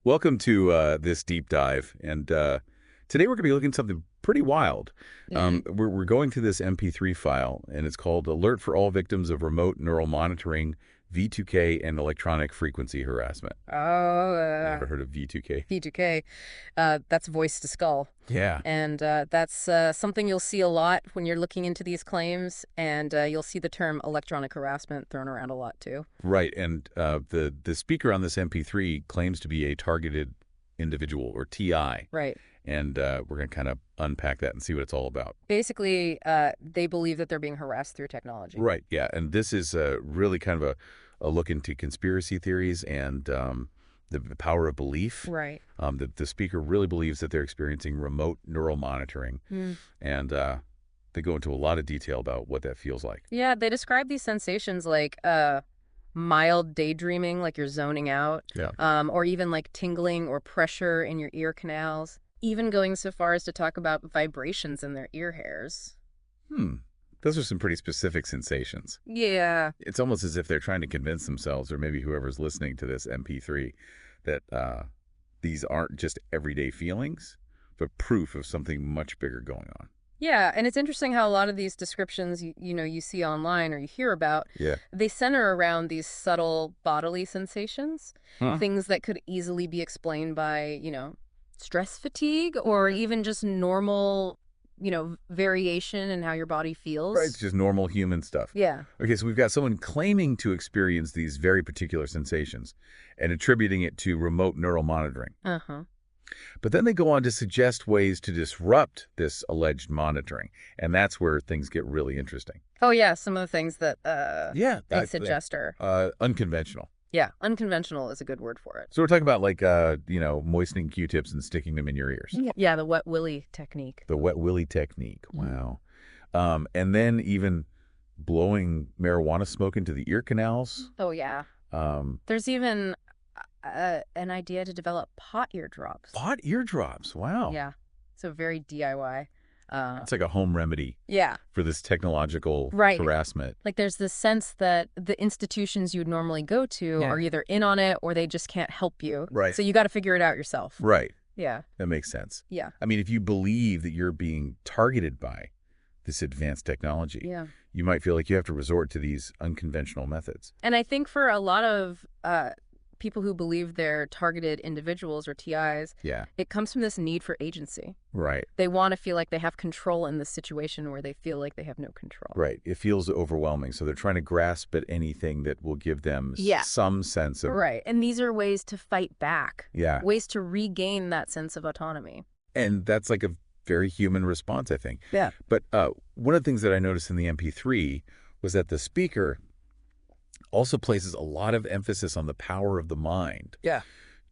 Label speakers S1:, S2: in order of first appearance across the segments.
S1: Welcome to this deep dive, and today we're going to be looking at something pretty wild.
S2: Mm.
S1: We're going through this MP3 file, and it's called "Alert for All Victims of Remote Neural Monitoring, V2K, and Electronic Frequency Harassment."
S2: Oh,
S1: You ever heard of V2K?
S2: P2K. That's voice to skull.
S1: Yeah.
S2: And that's something you'll see a lot when you're looking into these claims. And you'll see the term electronic harassment thrown around a lot, too.
S1: Right, and the speaker on this MP3 claims to be a targeted individual, or TI,
S2: Right.
S1: and we're going to kind of unpack that and see what it's all about.
S2: Basically, they believe that they're being harassed through technology.
S1: Right, yeah, and this is really kind of a look into conspiracy theories and the power of belief.
S2: Right.
S1: The speaker really believes that they're experiencing remote neural monitoring, and they go into a lot of detail about what that feels like.
S2: Yeah, they describe these sensations like mild daydreaming, like you're zoning out,
S1: Yeah.
S2: or even like tingling or pressure in your ear canals, even going so far as to talk about vibrations in their ear hairs.
S1: Those are some pretty specific sensations.
S2: Yeah.
S1: It's almost as if they're trying to convince themselves, or maybe whoever's listening to this MP3, that these aren't just everyday feelings, but proof of something much bigger going on.
S2: Yeah, and it's interesting how a lot of these descriptions you see online or you hear about,
S1: Yeah.
S2: they center around these subtle bodily sensations,
S1: Huh?
S2: things that could easily be explained by, stress fatigue or even just normal, variation in how your body feels.
S1: Right, it's just normal human stuff.
S2: Yeah.
S1: Okay, so we've got someone claiming to experience these very particular sensations and attributing it to remote neural monitoring.
S2: Uh-huh.
S1: But then they go on to suggest ways to disrupt this alleged monitoring, and that's where things get really interesting.
S2: Oh, yeah, some of the things that
S1: Yeah,
S2: they suggest are,
S1: unconventional.
S2: yeah, unconventional is a good word for it.
S1: So we're talking about like, moistening Q-tips and sticking them in your ears.
S2: Yeah, the wet willy technique.
S1: The wet willy technique. Wow. And then even blowing marijuana smoke into the ear canals.
S2: Oh, yeah. There's even an idea to develop pot eardrops.
S1: Pot eardrops. Wow.
S2: Yeah. So very DIY.
S1: It's like a home remedy
S2: Yeah.
S1: for this technological
S2: Right.
S1: harassment.
S2: Like there's this sense that the institutions you'd normally go to are either in on it or they just can't help you.
S1: Right.
S2: So you got to figure it out yourself.
S1: Right.
S2: Yeah.
S1: That makes sense.
S2: Yeah.
S1: I mean, if you believe that you're being targeted by this advanced technology,
S2: Yeah.
S1: you might feel like you have to resort to these unconventional methods.
S2: And I think for a lot of people who believe they're targeted individuals or TIs,
S1: Yeah.
S2: it comes from this need for agency.
S1: Right.
S2: They want to feel like they have control in this situation where they feel like they have no control.
S1: Right. It feels overwhelming. So they're trying to grasp at anything that will give them
S2: Yeah.
S1: some sense of.
S2: Right. And these are ways to fight back.
S1: Yeah.
S2: Ways to regain that sense of autonomy.
S1: And that's like a very human response, I think.
S2: Yeah.
S1: But one of the things that I noticed in the MP3 was that the speaker also places a lot of emphasis on the power of the mind
S2: Yeah.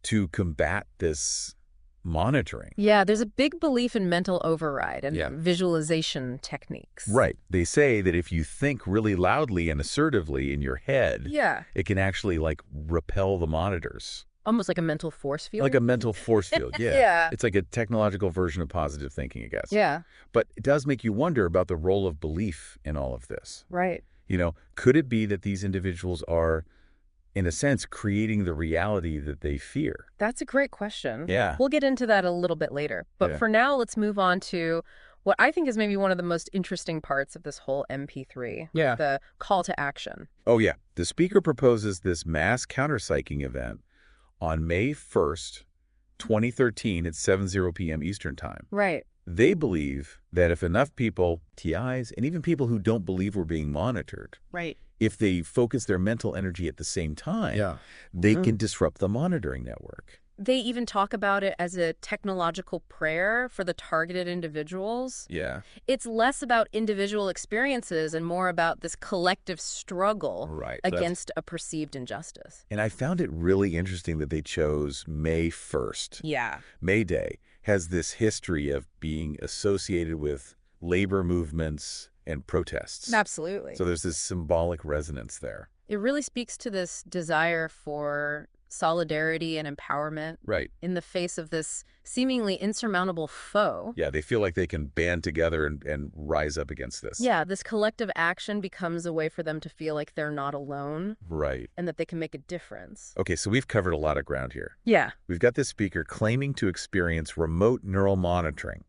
S1: to combat this monitoring.
S2: Yeah, there's a big belief in mental override and
S1: Yeah.
S2: visualization techniques.
S1: Right. They say that if you think really loudly and assertively in your head,
S2: Yeah.
S1: it can actually like repel the monitors.
S2: Almost like a mental force field.
S1: Like a mental force field. Yeah.
S2: Yeah.
S1: It's like a technological version of positive thinking, I guess.
S2: Yeah,
S1: But it does make you wonder about the role of belief in all of this.
S2: right.
S1: Could it be that these individuals are, in a sense, creating the reality that they fear?
S2: That's a great question.
S1: Yeah.
S2: We'll get into that a little bit later. But
S1: Yeah.
S2: for now, let's move on to what I think is maybe one of the most interesting parts of this whole MP3.
S1: Yeah.
S2: The call to action.
S1: Oh, yeah. The speaker proposes this mass counterpsyching event on May 1st, 2013 at 7:00 p.m. Eastern Time.
S2: Right.
S1: They believe that if enough people, TIs, and even people who don't believe we're being monitored,
S2: Right.
S1: if they focus their mental energy at the same time, they can disrupt the monitoring network.
S2: They even talk about it as a technological prayer for the targeted individuals.
S1: Yeah.
S2: It's less about individual experiences and more about this collective struggle
S1: Right.
S2: against a perceived injustice.
S1: And I found it really interesting that they chose May 1st.
S2: Yeah.
S1: May Day has this history of being associated with labor movements and protests.
S2: Absolutely.
S1: So there's this symbolic resonance there.
S2: It really speaks to this desire for solidarity and empowerment
S1: Right.
S2: in the face of this seemingly insurmountable foe.
S1: Yeah, they feel like they can band together and rise up against this.
S2: Yeah, this collective action becomes a way for them to feel like they're not alone
S1: Right.
S2: and that they can make a difference.
S1: Okay, so we've covered a lot of ground here.
S2: Yeah.
S1: We've got this speaker claiming to experience remote neural monitoring,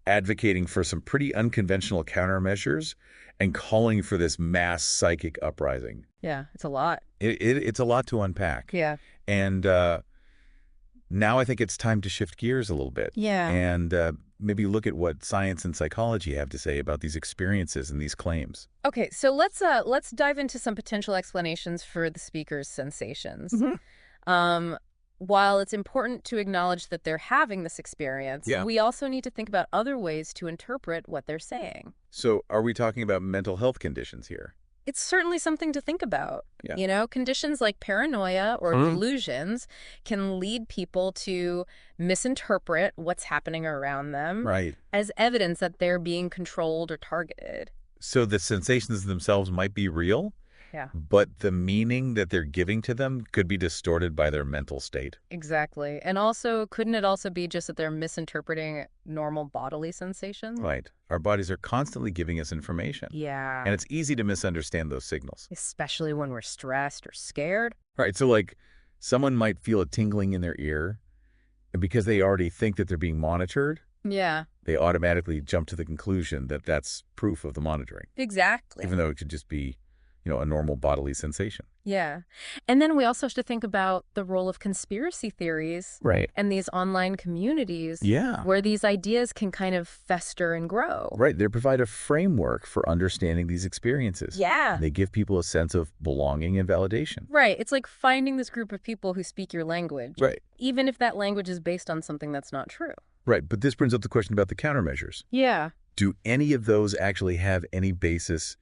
S1: advocating for some pretty unconventional countermeasures, and calling for this mass psychic uprising.
S2: Yeah, it's a lot.
S1: It's a lot to unpack.
S2: Yeah.
S1: And now I think it's time to shift gears a little bit.
S2: Yeah.
S1: And maybe look at what science and psychology have to say about these experiences and these claims.
S2: Okay, so let's dive into some potential explanations for the speaker's sensations. While it's important to acknowledge that they're having this experience,
S1: Yeah.
S2: we also need to think about other ways to interpret what they're saying.
S1: So are we talking about mental health conditions here?
S2: It's certainly something to think about.
S1: Yeah.
S2: You know, conditions like paranoia or delusions can lead people to misinterpret what's happening around them
S1: Right.
S2: as evidence that they're being controlled or targeted.
S1: So the sensations themselves might be real,
S2: Yeah.
S1: but the meaning that they're giving to them could be distorted by their mental state.
S2: Exactly. And also, couldn't it also be just that they're misinterpreting normal bodily sensations?
S1: Right. Our bodies are constantly giving us information.
S2: Yeah.
S1: And it's easy to misunderstand those signals.
S2: Especially when we're stressed or scared.
S1: Right. So like someone might feel a tingling in their ear, and because they already think that they're being monitored,
S2: Yeah,
S1: they automatically jump to the conclusion that that's proof of the monitoring,
S2: exactly.
S1: even though it could just be, a normal bodily sensation.
S2: Yeah. And then we also have to think about the role of conspiracy theories
S1: Right.
S2: and these online communities
S1: Yeah.
S2: where these ideas can kind of fester and grow.
S1: Right. They provide a framework for understanding these experiences.
S2: Yeah.
S1: They give people a sense of belonging and validation.
S2: Right. It's like finding this group of people who speak your language,
S1: Right.
S2: even if that language is based on something that's not true.
S1: Right. But this brings up the question about the countermeasures.
S2: Yeah.
S1: Do any of those actually have any basis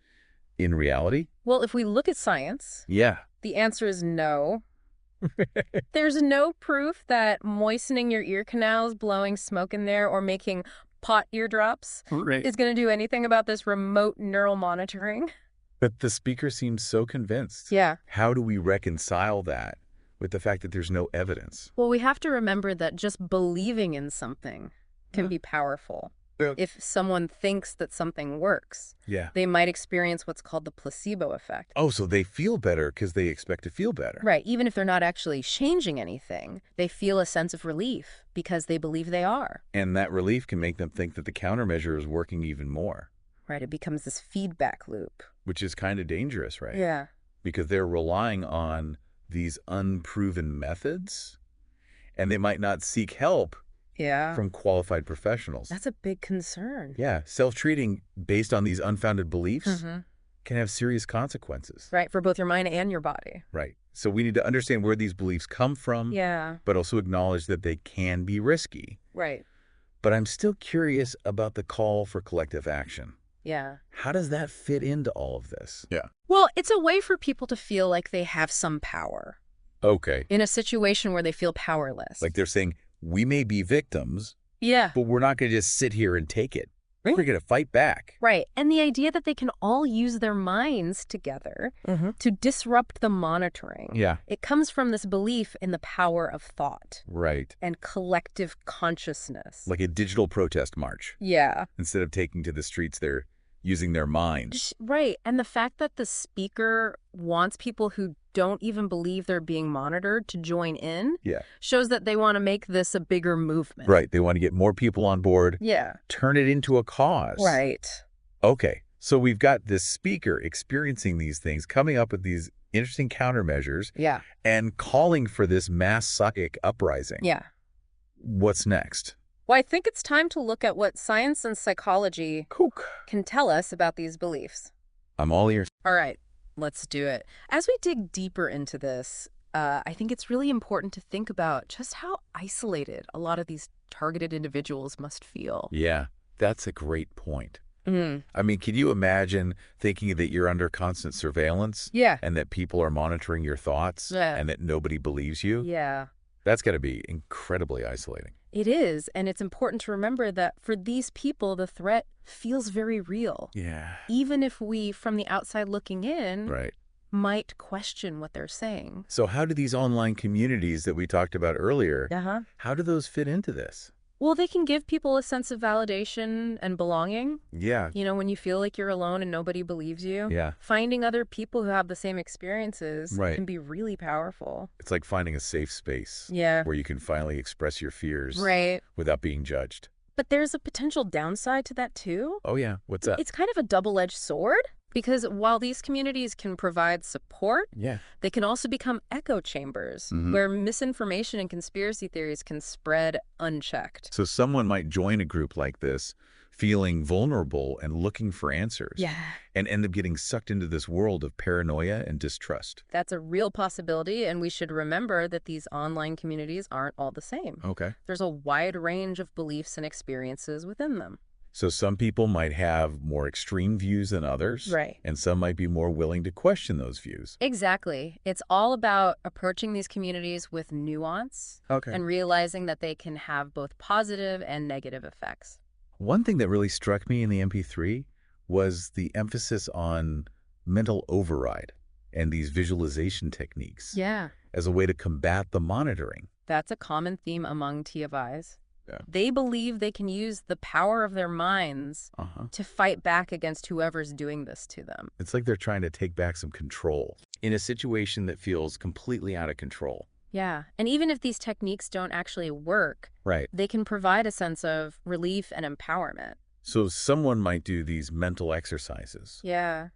S1: in reality?
S2: Well, if we look at science,
S1: Yeah.
S2: the answer is no. There's no proof that moistening your ear canals, blowing smoke in there, or making pot eardrops
S1: Right.
S2: is going to do anything about this remote neural monitoring.
S1: But the speaker seems so convinced.
S2: Yeah.
S1: How do we reconcile that with the fact that there's no evidence?
S2: Well, we have to remember that just believing in something can be powerful.
S1: Yeah.
S2: If someone thinks that something works,
S1: Yeah.
S2: they might experience what's called the placebo effect.
S1: Oh, so they feel better because they expect to feel better.
S2: Right. Even if they're not actually changing anything, they feel a sense of relief because they believe they are.
S1: And that relief can make them think that the countermeasure is working even more,
S2: Right. It becomes this feedback loop.
S1: which is kind of dangerous, right?
S2: Yeah.
S1: Because they're relying on these unproven methods, and they might not seek help
S2: Yeah.
S1: from qualified professionals.
S2: That's a big concern.
S1: Yeah, self-treating based on these unfounded beliefs
S2: Mhm.
S1: can have serious consequences.
S2: Right. For both your mind and your body.
S1: Right. So we need to understand where these beliefs come from,
S2: Yeah.
S1: but also acknowledge that they can be risky.
S2: Right.
S1: But I'm still curious about the call for collective action.
S2: Yeah.
S1: How does that fit into all of this? Yeah.
S2: Well, it's a way for people to feel like they have some power
S1: Okay.
S2: in a situation where they feel powerless.
S1: Like they're saying, we may be victims,
S2: Yeah.
S1: but we're not going to just sit here and take it.
S2: Right.
S1: We're going to fight back.
S2: Right. And the idea that they can all use their minds together to disrupt the monitoring.
S1: Yeah.
S2: It comes from this belief in the power of thought
S1: Right.
S2: and collective consciousness.
S1: Like a digital protest march.
S2: Yeah.
S1: Instead of taking to the streets, they're using their minds.
S2: Right. And the fact that the speaker wants people who don't even believe they're being monitored to join in
S1: Yeah.
S2: shows that they want to make this a bigger movement.
S1: Right. They want to get more people on board,
S2: Yeah.
S1: turn it into a cause.
S2: Right.
S1: Okay. So we've got this speaker experiencing these things, coming up with these interesting countermeasures,
S2: Yeah.
S1: and calling for this mass psychic uprising.
S2: Yeah.
S1: What's next?
S2: Well, I think it's time to look at what science and psychology
S1: Kook.
S2: can tell us about these beliefs.
S1: I'm all ears.
S2: All right, let's do it. As we dig deeper into this, I think it's really important to think about just how isolated a lot of these targeted individuals must feel.
S1: Yeah, that's a great point.
S2: Mm.
S1: I mean, can you imagine thinking that you're under constant surveillance
S2: Yeah.
S1: and that people are monitoring your thoughts
S2: Yeah.
S1: and that nobody believes you?
S2: Yeah.
S1: That's got to be incredibly isolating.
S2: It is, and it's important to remember that for these people, the threat feels very real.
S1: Yeah.
S2: Even if we, from the outside looking in,
S1: Right.
S2: might question what they're saying.
S1: So how do these online communities that we talked about earlier,
S2: Uh-huh.
S1: how do those fit into this?
S2: Well, they can give people a sense of validation and belonging.
S1: Yeah.
S2: You know, when you feel like you're alone and nobody believes you,
S1: Yeah.
S2: finding other people who have the same experiences
S1: Right.
S2: can be really powerful.
S1: It's like finding a safe space
S2: Yeah.
S1: where you can finally express your fears
S2: Right.
S1: without being judged.
S2: But there's a potential downside to that too.
S1: Oh, yeah. What's that?
S2: It's kind of a double-edged sword because while these communities can provide support,
S1: Yeah.
S2: they can also become echo chambers where misinformation and conspiracy theories can spread unchecked.
S1: So someone might join a group like this feeling vulnerable and looking for answers.
S2: Yeah.
S1: And end up getting sucked into this world of paranoia and distrust.
S2: That's a real possibility, and we should remember that these online communities aren't all the same.
S1: Okay.
S2: There's a wide range of beliefs and experiences within them.
S1: So some people might have more extreme views than others.
S2: Right.
S1: And some might be more willing to question those views.
S2: Exactly. It's all about approaching these communities with nuance
S1: Okay.
S2: and realizing that they can have both positive and negative effects.
S1: One thing that really struck me in the MP3 was the emphasis on mental override and these visualization techniques
S2: Yeah.
S1: as a way to combat the monitoring.
S2: That's a common theme among TFIs.
S1: Yeah.
S2: They believe they can use the power of their minds to fight back against whoever's doing this to them.
S1: It's like they're trying to take back some control in a situation that feels completely out of control.
S2: Yeah. And even if these techniques don't actually work,
S1: Right.
S2: they can provide a sense of relief and empowerment.
S1: So someone might do these mental exercises
S2: Yeah.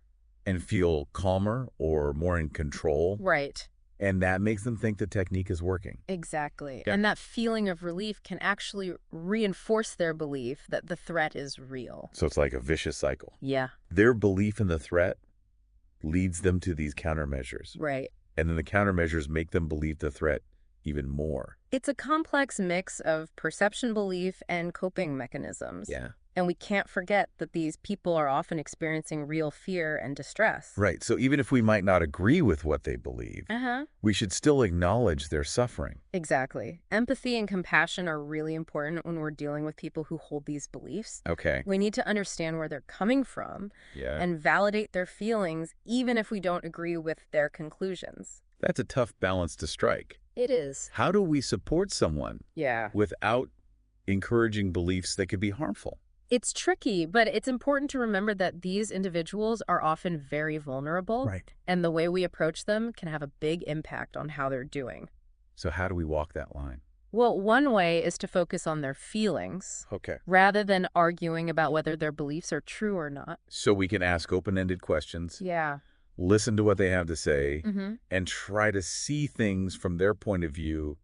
S1: and feel calmer or more in control,
S2: Right.
S1: and that makes them think the technique is working.
S2: Exactly.
S1: Yeah.
S2: And that feeling of relief can actually reinforce their belief that the threat is real.
S1: So it's like a vicious cycle.
S2: Yeah.
S1: Their belief in the threat leads them to these countermeasures,
S2: Right.
S1: and then the countermeasures make them believe the threat even more.
S2: It's a complex mix of perception, belief, and coping mechanisms.
S1: Yeah.
S2: And we can't forget that these people are often experiencing real fear and distress.
S1: Right. So even if we might not agree with what they believe, we should still acknowledge their suffering.
S2: Exactly. Empathy and compassion are really important when we're dealing with people who hold these beliefs.
S1: Okay.
S2: We need to understand where they're coming from
S1: Yeah.
S2: and validate their feelings, even if we don't agree with their conclusions.
S1: That's a tough balance to strike.
S2: It is.
S1: How do we support someone
S2: Yeah.
S1: without encouraging beliefs that could be harmful?
S2: It's tricky, but it's important to remember that these individuals are often very vulnerable.
S1: Right.
S2: And the way we approach them can have a big impact on how they're doing.
S1: So how do we walk that line?
S2: Well, one way is to focus on their feelings
S1: Okay.
S2: rather than arguing about whether their beliefs are true or not.
S1: So we can ask open-ended questions,
S2: Yeah.
S1: listen to what they have to say,
S2: Mm-hmm.
S1: and try to see things from their point of view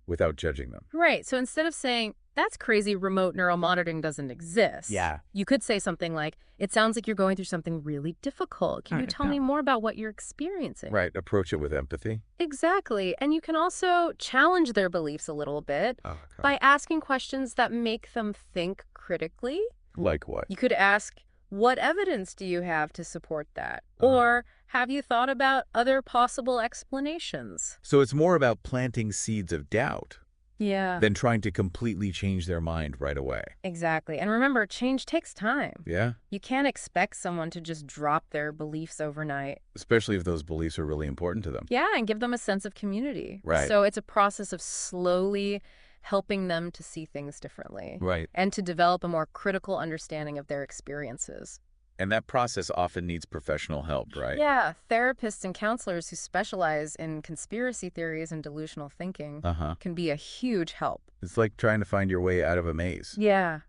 S1: without judging them.
S2: Right. So instead of saying, that's crazy, remote neural monitoring doesn't exist.
S1: Yeah.
S2: You could say something like, it sounds like you're going through something really difficult. Can you tell me more about what you're experiencing?
S1: Right. Approach it with empathy.
S2: Exactly. And you can also challenge their beliefs a little bit by asking questions that make them think critically.
S1: Like what?
S2: You could ask, what evidence do you have to support that? Or have you thought about other possible explanations?
S1: So it's more about planting seeds of doubt
S2: Yeah.
S1: than trying to completely change their mind right away.
S2: Exactly. And remember, change takes time.
S1: Yeah?
S2: You can't expect someone to just drop their beliefs overnight.
S1: Especially if those beliefs are really important to them.
S2: Yeah, and give them a sense of community.
S1: Right.
S2: So it's a process of slowly helping them to see things differently.
S1: Right.
S2: And to develop a more critical understanding of their experiences.
S1: And that process often needs professional help, right?
S2: Yeah, therapists and counselors who specialize in conspiracy theories and delusional thinking can be a huge help.
S1: It's like trying to find your way out of a maze.
S2: Yeah.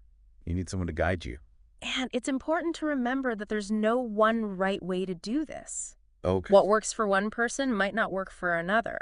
S1: You need someone to guide you.
S2: And it's important to remember that there's no one right way to do this.
S1: Okay.
S2: What works for one person might not work for another.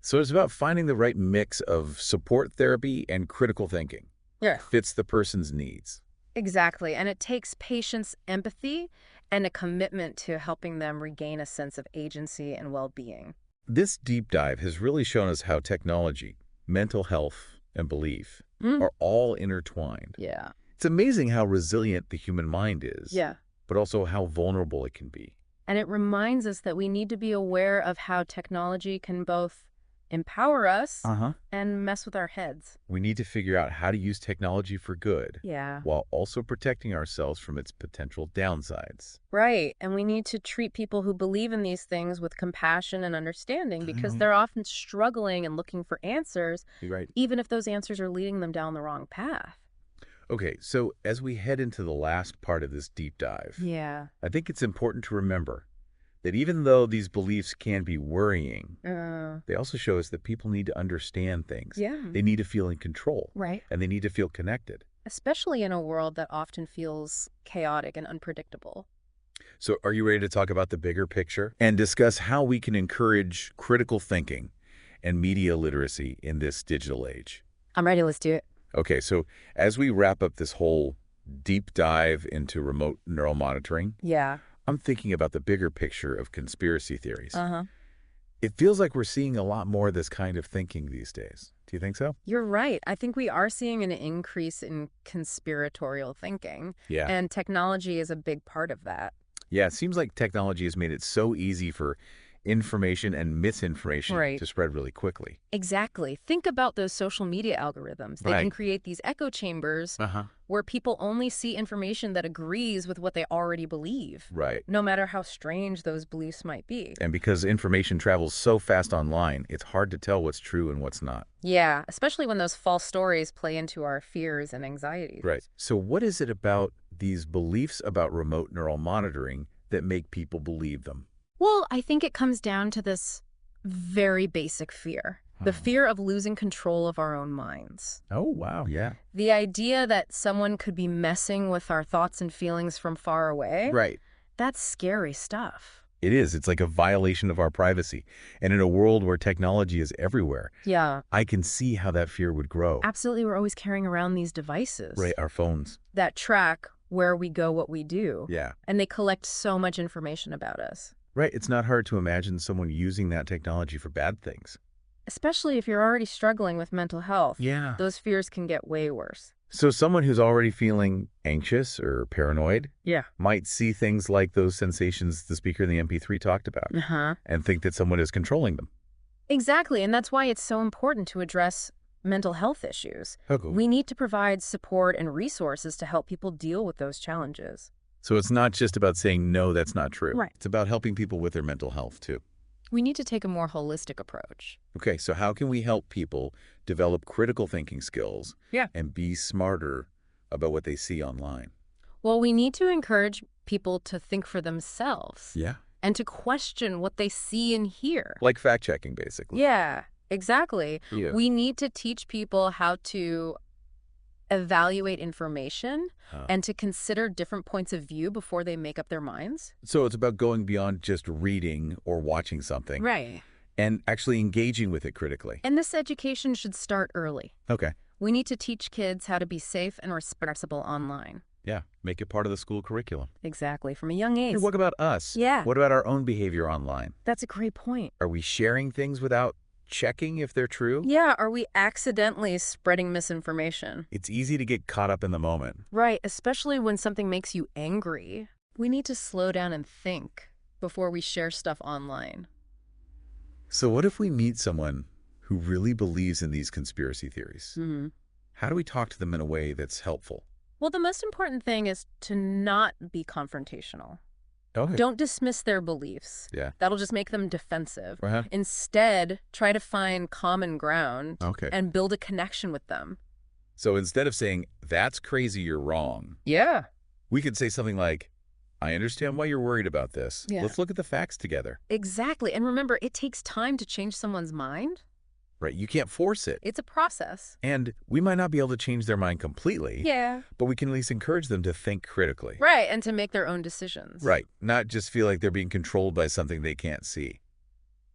S1: So it's about finding the right mix of support therapy and critical thinking.
S2: Yeah.
S1: Fits the person's needs.
S2: Exactly. And it takes patience, empathy, and a commitment to helping them regain a sense of agency and well-being.
S1: This deep dive has really shown us how technology, mental health, and belief are all intertwined.
S2: Yeah.
S1: It's amazing how resilient the human mind is,
S2: Yeah.
S1: but also how vulnerable it can be.
S2: And it reminds us that we need to be aware of how technology can both empower us,
S1: Uh-huh.
S2: and mess with our heads.
S1: We need to figure out how to use technology for good
S2: Yeah.
S1: while also protecting ourselves from its potential downsides.
S2: Right. And we need to treat people who believe in these things with compassion and understanding because
S1: Mhm.
S2: they're often struggling and looking for answers,
S1: You're right.
S2: even if those answers are leading them down the wrong path.
S1: Okay, so as we head into the last part of this deep dive,
S2: Yeah.
S1: I think it's important to remember that even though these beliefs can be worrying, they also show us that people need to understand things.
S2: Yeah.
S1: They need to feel in control,
S2: Right.
S1: and they need to feel connected.
S2: Especially in a world that often feels chaotic and unpredictable.
S1: So are you ready to talk about the bigger picture and discuss how we can encourage critical thinking and media literacy in this digital age?
S2: I'm ready. Let's do it.
S1: Okay, so as we wrap up this whole deep dive into remote neural monitoring,
S2: Yeah.
S1: I'm thinking about the bigger picture of conspiracy theories.
S2: Uh-huh.
S1: It feels like we're seeing a lot more of this kind of thinking these days. Do you think so?
S2: You're right. I think we are seeing an increase in conspiratorial thinking,
S1: Yeah.
S2: and technology is a big part of that.
S1: Yeah, it seems like technology has made it so easy for information and misinformation
S2: Right.
S1: to spread really quickly.
S2: Exactly. Think about those social media algorithms. They can
S1: Right.
S2: create these echo chambers
S1: Uh-huh.
S2: where people only see information that agrees with what they already believe,
S1: Right.
S2: no matter how strange those beliefs might be.
S1: And because information travels so fast online, it's hard to tell what's true and what's not.
S2: Yeah, especially when those false stories play into our fears and anxieties.
S1: Right. So what is it about these beliefs about remote neural monitoring that make people believe them?
S2: Well, I think it comes down to this very basic fear. The fear of losing control of our own minds.
S1: Oh, wow. Yeah.
S2: The idea that someone could be messing with our thoughts and feelings from far away,
S1: Right.
S2: that's scary stuff.
S1: It is. It's like a violation of our privacy. And in a world where technology is everywhere,
S2: Yeah,
S1: I can see how that fear would grow.
S2: absolutely. We're always carrying around these devices
S1: Right. Our phones.
S2: that track where we go, what we do,
S1: Yeah.
S2: and they collect so much information about us.
S1: Right. It's not hard to imagine someone using that technology for bad things.
S2: Especially if you're already struggling with mental health.
S1: Yeah.
S2: Those fears can get way worse.
S1: So someone who's already feeling anxious or paranoid
S2: Yeah.
S1: might see things like those sensations the speaker in the MP3 talked about
S2: Uh-huh.
S1: and think that someone is controlling them.
S2: Exactly, and that's why it's so important to address mental health issues.
S1: Okay.
S2: We need to provide support and resources to help people deal with those challenges.
S1: So it's not just about saying, no, that's not true.
S2: Right.
S1: It's about helping people with their mental health, too.
S2: We need to take a more holistic approach.
S1: Okay, so how can we help people develop critical thinking skills and be smarter about what they see online?
S2: Well, we need to encourage people to think for themselves
S1: Yeah.
S2: and to question what they see and hear.
S1: Like fact-checking, basically.
S2: Yeah, exactly.
S1: Yeah.
S2: We need to teach people how to evaluate information and to consider different points of view before they make up their minds.
S1: So it's about going beyond just reading or watching something
S2: Right.
S1: and actually engaging with it critically.
S2: And this education should start early.
S1: Okay.
S2: We need to teach kids how to be safe and responsible online.
S1: Yeah. Make it part of the school curriculum.
S2: Exactly, from a young age.
S1: Hey, what about us?
S2: Yeah.
S1: What about our own behavior online?
S2: That's a great point.
S1: Are we sharing things without checking if they're true?
S2: Yeah, are we accidentally spreading misinformation?
S1: It's easy to get caught up in the moment.
S2: Right, especially when something makes you angry. We need to slow down and think before we share stuff online.
S1: So what if we meet someone who really believes in these conspiracy theories? How do we talk to them in a way that's helpful?
S2: Well, the most important thing is to not be confrontational.
S1: Okay.
S2: Don't dismiss their beliefs.
S1: Yeah.
S2: That'll just make them defensive.
S1: Uh-huh.
S2: Instead, try to find common ground
S1: Okay.
S2: and build a connection with them.
S1: So instead of saying, that's crazy, you're wrong,
S2: Yeah.
S1: we could say something like, I understand why you're worried about this.
S2: Yeah.
S1: Let's look at the facts together.
S2: Exactly. And remember, it takes time to change someone's mind.
S1: Right? You can't force it.
S2: It's a process.
S1: And we might not be able to change their mind completely,
S2: Yeah.
S1: but we can at least encourage them to think critically.
S2: Right, and to make their own decisions.
S1: Right. Not just feel like they're being controlled by something they can't see.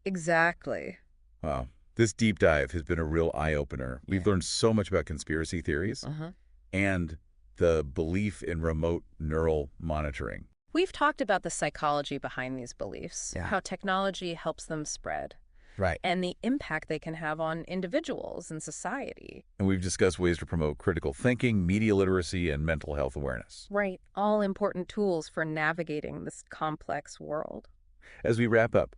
S2: Exactly.
S1: Wow. This deep dive has been a real eye-opener. We've learned so much about conspiracy theories and the belief in remote neural monitoring.
S2: We've talked about the psychology behind these beliefs,
S1: Yeah.
S2: how technology helps them spread,
S1: Right.
S2: and the impact they can have on individuals and society.
S1: And we've discussed ways to promote critical thinking, media literacy, and mental health awareness.
S2: Right. All important tools for navigating this complex world.
S1: As we wrap up,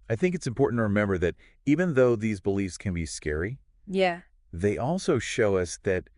S1: I think it's important to remember that even though these beliefs can be scary,
S2: Yeah.
S1: they also show us that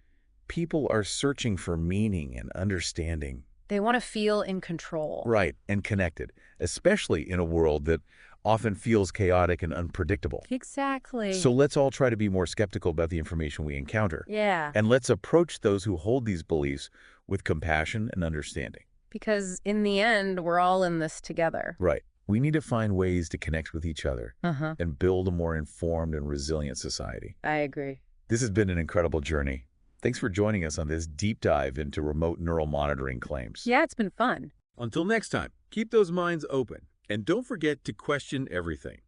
S1: people are searching for meaning and understanding.
S2: They want to feel in control.
S1: Right, and connected, especially in a world that often feels chaotic and unpredictable.
S2: Exactly.
S1: So let's all try to be more skeptical about the information we encounter.
S2: Yeah.
S1: And let's approach those who hold these beliefs with compassion and understanding.
S2: Because in the end, we're all in this together.
S1: Right. We need to find ways to connect with each other
S2: Uh-huh.
S1: and build a more informed and resilient society.
S2: I agree.
S1: This has been an incredible journey. Thanks for joining us on this deep dive into remote neural monitoring claims.
S2: Yeah, it's been fun.
S1: Until next time, keep those minds open and don't forget to question everything.